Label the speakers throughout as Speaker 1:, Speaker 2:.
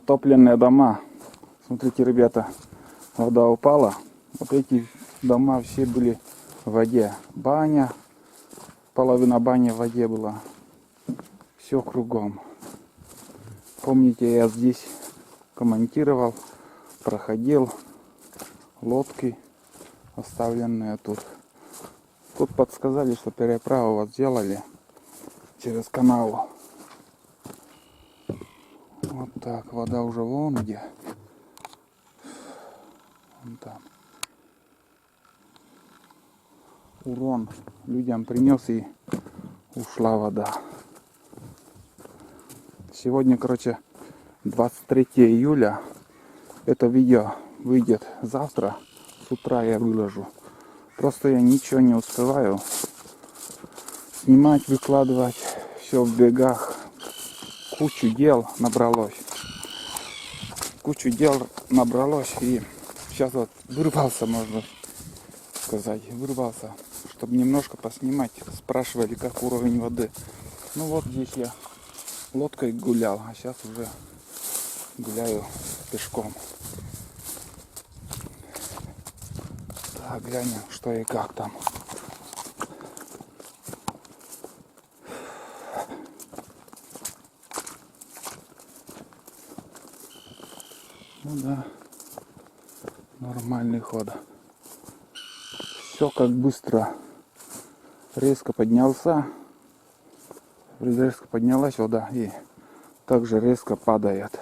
Speaker 1: Затопленные дома. Смотрите, ребята, вода упала. Вот эти дома все были в воде. Баня, половина бани в воде была. Все кругом. Помните, я здесь комментировал, проходил лодки, оставленные тут. Тут подсказали, что переправу вот сделали через канал. Вот так, вода уже вон где. Вон там. Урон людям принес и ушла вода. Сегодня, короче, 23 июля. Это видео выйдет завтра. С утра я выложу. Просто я ничего не успеваю снимать, выкладывать. Все в бегах. Кучу дел набралось. И сейчас вот вырвался, можно сказать. Вырвался, чтобы немножко поснимать. Спрашивали, как уровень воды. Ну вот здесь я лодкой гулял, а сейчас уже гуляю пешком. Так, глянем, что и как там. Ну да, нормальный ход. Все как быстро. Резко поднялась вода и также резко падает.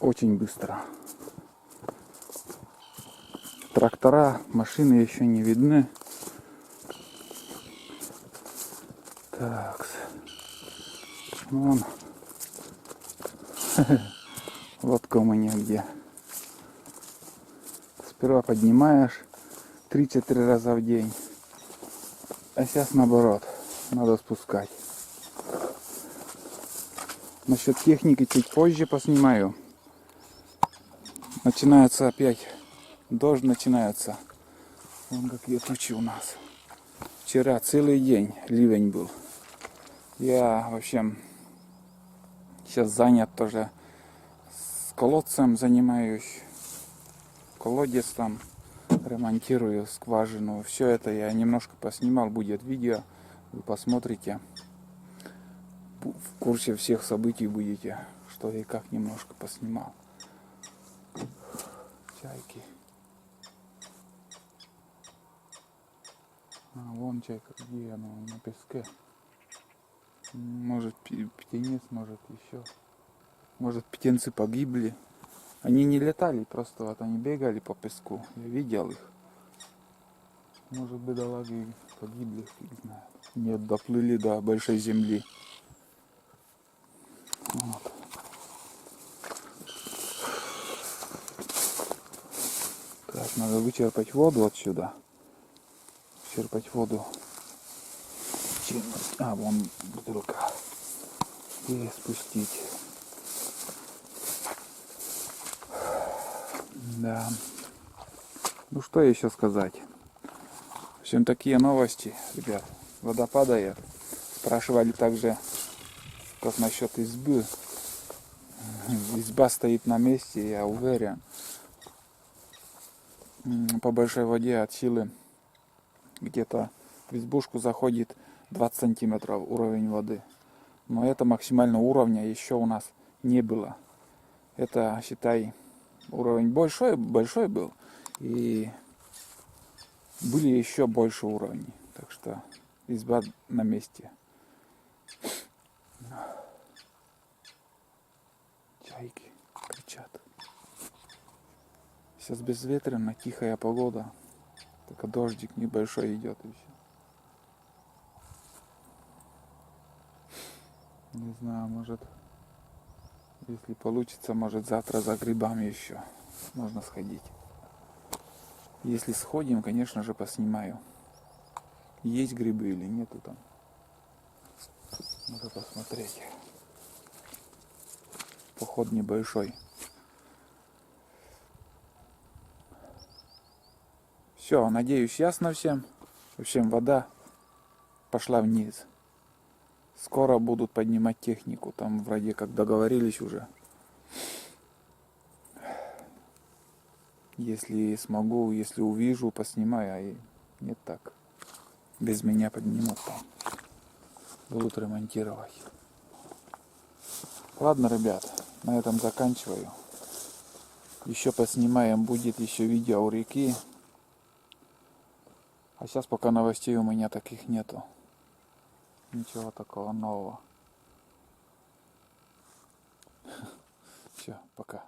Speaker 1: Очень быстро. Трактора, машины еще не видны. Так. Вон. Лодка у меня где. Сперва поднимаешь 3-4 раза в день. А сейчас наоборот. Надо спускать. Насчет техники чуть позже поснимаю. Начинается опять. Дождь начинается. Вон какие тучи у нас. Вчера целый день ливень был. Я, в общем, сейчас занят тоже с колодцем занимаюсь. Колодец там ремонтирую, скважину. Все это я немножко поснимал. Будет видео. Вы посмотрите. В курсе всех событий будете. Что и как немножко поснимал. Чайки. А, вон чайка, где она? На песке. Может птенец, может еще. Может птенцы погибли. Они не летали, просто вот они бегали по песку. Я видел их. Может, бедолаги погибли, фиг знает. Нет, доплыли до большой земли. Вот. Так, надо вычерпать воду отсюда. Черпать воду. А, вон бутылка. И спустить. Да. Ну что еще сказать? В общем, такие новости, ребят. Вода падает. Спрашивали также, как насчет избы. Изба стоит на месте, я уверен. По большой воде от силы где-то в избушку заходит 20 сантиметров уровень воды. Но это максимального уровня еще у нас не было. Это, считай, уровень большой был. И были еще больше уровней. Так что изба на месте. Чайки кричат. Сейчас безветренно, тихая погода. Только дождик небольшой идет и все. Не знаю, может, если получится, может завтра за грибами еще можно сходить. Если сходим, конечно же, поснимаю. Есть грибы или нету там. Надо посмотреть. Поход небольшой. Все, надеюсь, ясно всем. В общем, вода пошла вниз. Скоро будут поднимать технику. Там вроде как договорились уже. Если смогу, если увижу, поснимаю, а и нет так. Без меня поднимут там. Будут ремонтировать. Ладно, ребят, на этом заканчиваю. Еще поснимаем, будет еще видео у реки. А сейчас пока новостей у меня таких нету. Ничего такого нового. Все, пока.